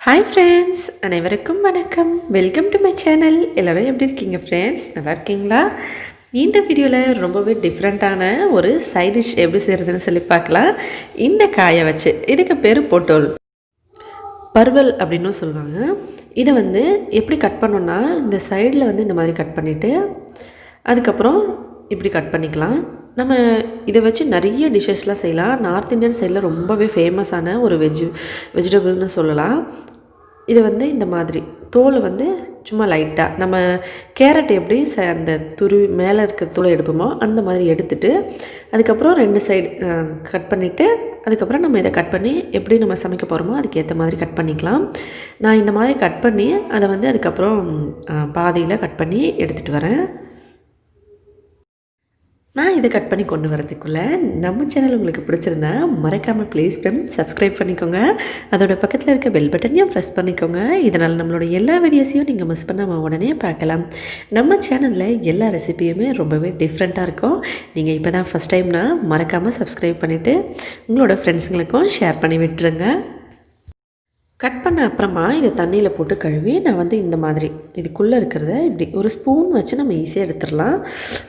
Hi friends, அனைவருக்கும் வணக்கம். Welcome to my channel. எல்லோரும் எப்படி இருக்கீங்க ஃப்ரெண்ட்ஸ்? நல்லா இருக்கீங்களா? இந்த வீடியோவில் ரொம்பவே டிஃப்ரெண்ட்டான ஒரு சைட் டிஷ் எப்படி செய்கிறதுன்னு சொல்லி பார்க்கலாம். இந்த காயை வச்சு இதுக்கு பேர் பொட்டோல் பர்வல் அப்படின்னும் சொல்லுவாங்க. இதை எப்படி கட் பண்ணோன்னா இந்த சைடில் இந்த மாதிரி கட் பண்ணிவிட்டு அதுக்கப்புறம் இப்படி கட் பண்ணிக்கலாம். நம்ம இதை வச்சு நிறைய டிஷ்ஷஸ்லாம் செய்யலாம். நார்த் இந்தியன் சைடில் ரொம்பவே ஃபேமஸான ஒரு வெஜிடபிள்னு சொல்லலாம். இதை இந்த மாதிரி தோல் சும்மா லைட்டாக நம்ம கேரட் எப்படி அந்த துருவி மேலே இருக்கிற தோலை எடுப்போமோ அந்த மாதிரி எடுத்துகிட்டு அதுக்கப்புறம் 2 சைடு கட் பண்ணிவிட்டு அதுக்கப்புறம் நம்ம இதை கட் பண்ணி எப்படி நம்ம சமைக்க போகிறோமோ அதுக்கேற்ற மாதிரி கட் பண்ணிக்கலாம். நான் இந்த மாதிரி கட் பண்ணி அதை அதுக்கப்புறம் பாதியில் கட் பண்ணி எடுத்துகிட்டு வரேன். நான் இதை கட் பண்ணி கொண்டு வரதுக்குள்ளே நம்ம சேனல் உங்களுக்கு பிடிச்சிருந்தா மறக்காமல் ப்ளீஸ் சப்ஸ்கிரைப் பண்ணிக்கோங்க. அதோட பக்கத்தில் இருக்க பெல் பட்டனையும் ப்ரெஸ் பண்ணிக்கோங்க. இதனால் நம்மளோட எல்லா வீடியோஸையும் நீங்கள் மிஸ் பண்ணாமல் உடனே பார்க்கலாம். நம்ம சேனலில் எல்லா ரெசிபியுமே ரொம்பவே டிஃப்ரெண்ட்டாக இருக்கும். நீங்கள் இப்போ தான் ஃபஸ்ட் டைம்னா மறக்காமல் சப்ஸ்கிரைப் பண்ணிவிட்டு உங்களோட ஃப்ரெண்ட்ஸுங்களுக்கும் ஷேர் பண்ணி விட்டுருங்க. கட் பண்ண அப்புறமா இதை தண்ணியில் போட்டு கழுவி நான் இந்த மாதிரி இதுக்குள்ளே இருக்கிறத இப்படி ஒரு ஸ்பூன் வச்சு நம்ம ஈஸியாக எடுத்துடலாம்.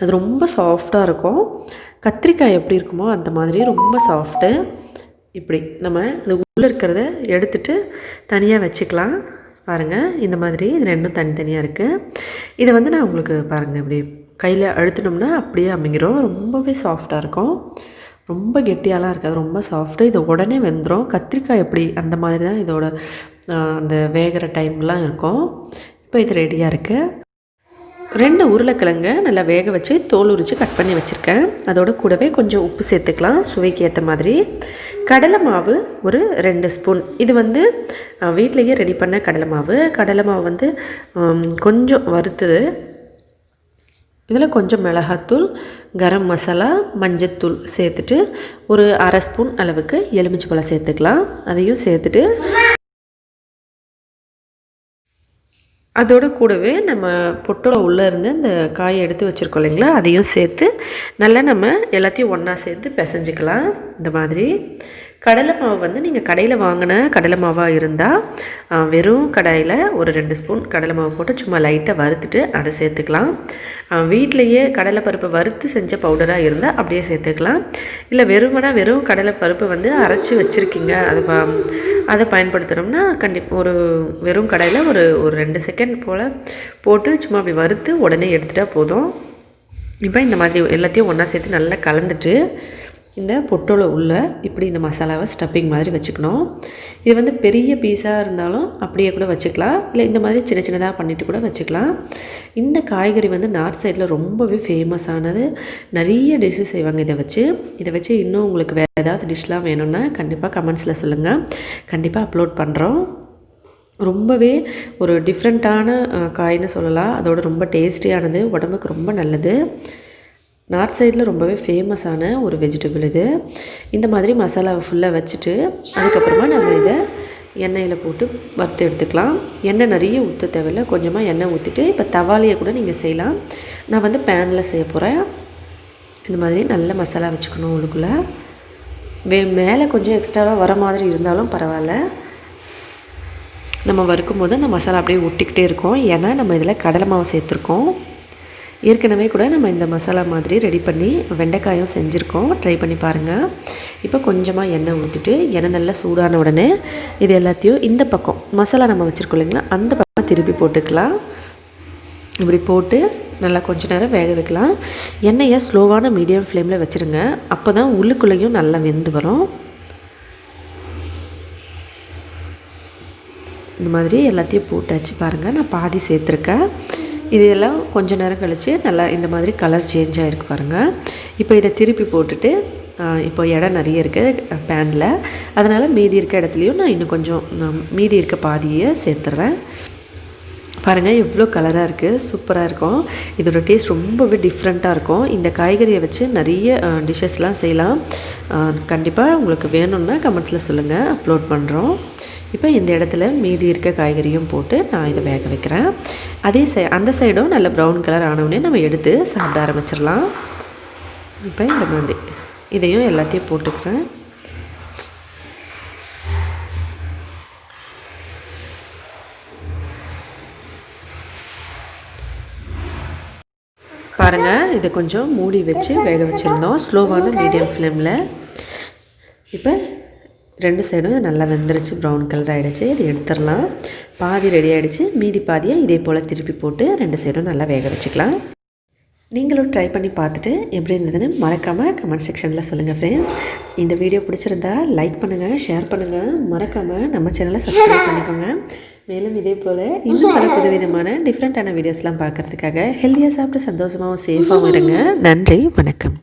அது ரொம்ப சாஃப்டாக இருக்கும். கத்திரிக்காய் எப்படி இருக்குமோ அந்த மாதிரி ரொம்ப சாஃப்ட்டு. இப்படி நம்ம அது உள்ளே இருக்கிறத எடுத்துகிட்டு தனியாக வச்சுக்கலாம். பாருங்கள், இந்த மாதிரி இது ரெண்டும் தனித்தனியாக இருக்குது. இதை நான் உங்களுக்கு பாருங்கள் இப்படி கையில் அழுத்தினோம்னா அப்படியே அமைங்கிரும். ரொம்பவே சாஃப்டாக இருக்கும். ரொம்ப கெட்டியாலாம் இருக்காது, ரொம்ப சாஃப்ட்டு. இது உடனே வெந்துடும். கத்திரிக்காய் எப்படி அந்த மாதிரி தான் இதோட அந்த வேகிற டைம்லாம் இருக்கும். இப்போ இது ரெடியாக இருக்குது. 2 உருளைக்கிழங்கு நல்லா வேக வச்சு தோல் உரித்து கட் பண்ணி வச்சுருக்கேன். அதோட கூடவே கொஞ்சம் உப்பு சேர்த்துக்கலாம் சுவைக்கு ஏற்ற மாதிரி. கடலை மாவு ஒரு 2 ஸ்பூன். இது வீட்டிலையே ரெடி பண்ண கடலை மாவு கொஞ்சம் வறுத்தது. இதில் கொஞ்சம் மிளகாத்தூள், கரம் மசாலா, மஞ்சத்தூள் சேர்த்துட்டு ஒரு 1/2 ஸ்பூன் அளவுக்கு எலுமிச்சைப்பழம் சேர்த்துக்கலாம். அதையும் சேர்த்துட்டு அதோடு கூடவே நம்ம பொட்டோல உள்ளே இருந்து இந்த காயை எடுத்து வச்சுருக்கோம் இல்லைங்களா, அதையும் சேர்த்து நல்லா நம்ம எல்லாத்தையும் ஒன்றா சேர்த்து பிசைஞ்சிக்கலாம். இந்த மாதிரி கடலை மாவு நீங்கள் கடையில் வாங்கின கடலை மாவாக இருந்தால் வெறும் கடாயில் ஒரு 2 ஸ்பூன் கடலை மாவு போட்டு சும்மா லைட்டாக வறுத்துட்டு அதை சேர்த்துக்கலாம். வீட்டிலையே கடலை பருப்பை வறுத்து செஞ்ச பவுடராக இருந்தால் அப்படியே சேர்த்துக்கலாம். இல்லை வெறும் கடலை பருப்பை அரைச்சி வச்சுருக்கீங்க அதை பயன்படுத்துகிறோம்னா கண்டிப்பாக ஒரு வெறும் கடாயில் ஒரு 2 செகண்ட் போல் போட்டு சும்மா அப்படி வறுத்து உடனே எடுத்துகிட்டா போதும். இப்போ இந்த மாதிரி எல்லாத்தையும் ஒன்றா சேர்த்து நல்லா கலந்துட்டு இந்த பொட்டோல உள்ள இப்படி இந்த மசாலாவை ஸ்டப்பிங் மாதிரி வச்சுக்கணும். இது பெரிய பீஸாக இருந்தாலும் அப்படியே கூட வச்சுக்கலாம். இல்லை இந்த மாதிரி சின்ன சின்னதாக பண்ணிவிட்டு கூட வச்சுக்கலாம். இந்த காய்கறி நார்த் சைடில் ரொம்பவே ஃபேமஸானது. நிறைய டிஷ்ஷு செய்வாங்க இதை வச்சு இன்னும் உங்களுக்கு வேறு ஏதாவது டிஷ்லாம் வேணும்னா கண்டிப்பாக கமெண்ட்ஸில் சொல்லுங்கள். கண்டிப்பாக அப்லோட் பண்ணுறோம். ரொம்பவே ஒரு டிஃப்ரெண்ட்டான காய்னு சொல்லலாம். அதோட ரொம்ப டேஸ்டியானது, உடம்புக்கு ரொம்ப நல்லது. நார்த் சைடில் ரொம்பவே ஃபேமஸான ஒரு வெஜிடபிள் இது. இந்த மாதிரி மசாலாவை ஃபுல்லாக வச்சுட்டு அதுக்கப்புறமா நம்ம இதை எண்ணெயில் போட்டு வறுத்து எடுத்துக்கலாம். எண்ணெய் நிறைய ஊற்ற தேவையில்லை, கொஞ்சமாக எண்ணெய் ஊற்றிட்டு இப்போ தவாலியை கூட நீங்கள் செய்யலாம். நான் பேனில் செய்ய போகிறேன். இந்த மாதிரி நல்ல மசாலா வச்சுக்கணும். உள்ளுக்குள்ளே மேலே கொஞ்சம் எக்ஸ்ட்ராவாக வர மாதிரி இருந்தாலும் பரவாயில்ல. நம்ம வறுக்கும் போது அந்த மசாலா அப்படியே ஒட்டிக்கிட்டே இருக்கும். ஏன்னா நம்ம இதில் கடலை மாவு சேர்த்துருக்கோம். ஏற்கனவே கூட நம்ம இந்த மசாலா மாதிரி ரெடி பண்ணி வெண்டைக்காயும் செஞ்சுருக்கோம். ட்ரை பண்ணி பாருங்கள். இப்போ கொஞ்சமாக எண்ணெய் ஊற்றிட்டு எண்ணெய் நல்லா சூடான உடனே இது எல்லாத்தையும் இந்த பக்கம் மசாலா நம்ம வச்சுருக்கோம் இல்லைங்களா, அந்த பக்கம் திருப்பி போட்டுக்கலாம். இப்படி போட்டு நல்லா கொஞ்ச நேரம் வேக வைக்கலாம். எண்ணெயை ஸ்லோவான மீடியம் ஃப்ளேமில் வச்சுருங்க. அப்போ தான் உள்ளுக்குள்ளேயும் நல்லா வெந்து வரும். இந்த மாதிரி எல்லாத்தையும் போட்டாச்சு. பாருங்கள், நான் பாதி சேர்த்துருக்கேன். இதெல்லாம் கொஞ்சம் நேரம் கழித்து நல்லா இந்த மாதிரி கலர் சேஞ்ச் ஆகிருக்கு பாருங்கள். இப்போ இதை திருப்பி போட்டுட்டு இப்போ இடம் நிறைய இருக்குது பேனில், அதனால் மீதி இருக்க இடத்துலையும் நான் இன்னும் கொஞ்சம் மீதி இருக்க பாதியை சேர்த்துட்றேன். பாருங்கள் எவ்வளோ கலராக இருக்குது, சூப்பராக இருக்கும். இதோட டேஸ்ட் ரொம்பவே டிஃப்ரெண்ட்டாக இருக்கும். இந்த காய்கறியை வச்சு நிறைய டிஷ்ஷஸ்லாம் செய்யலாம். கண்டிப்பாக உங்களுக்கு வேணும்னா கமெண்ட்ஸில் சொல்லுங்கள், அப்லோட் பண்ணுறோம். இப்போ இந்த இடத்துல மீதி இருக்க காய்கறியும் போட்டு நான் இதை வேக வைக்கிறேன். அதே அந்த சைடும் நல்ல ப்ரௌன் கலர் ஆனவுடனே நம்ம எடுத்து சாப்பிட ஆரம்பிச்சிடலாம். இப்போ இந்த மாதிரி இதையும் எல்லாத்தையும் போட்டுக்கிறேன். பாருங்கள், இது கொஞ்சம் மூடி வச்சு வேக வச்சுருந்தோம் ஸ்லோவான மீடியம் ஃப்ளேமில். இப்போ 2 சைடும் நல்லா வெந்துருச்சு, ப்ரௌன் கலர் ஆகிடுச்சு. இது எடுத்துடலாம். பாதி ரெடி ஆகிடுச்சு, மீதி பாதியை இதே போல் திருப்பி போட்டு 2 சைடும் நல்லா வேக வச்சுக்கலாம். நீங்களும் ட்ரை பண்ணி பார்த்துட்டு எப்படி இருந்ததுன்னு மறக்காமல் கமெண்ட் செக்ஷனில் சொல்லுங்கள் ஃப்ரெண்ட்ஸ். இந்த வீடியோ பிடிச்சிருந்தா லைக் பண்ணுங்கள், ஷேர் பண்ணுங்கள், மறக்காமல் நம்ம சேனலை சப்ஸ்கிரைப் பண்ணிக்கோங்க. மேலும் இதே போல் இன்னும் பல புதுவிதமான டிஃப்ரெண்ட்டான வீடியோஸ்லாம் பார்க்குறதுக்காக ஹெல்த்தியாக சாப்பிட்டு சந்தோஷமாகவும் சேஃபாகவும் இருங்க. நன்றி, வணக்கம்.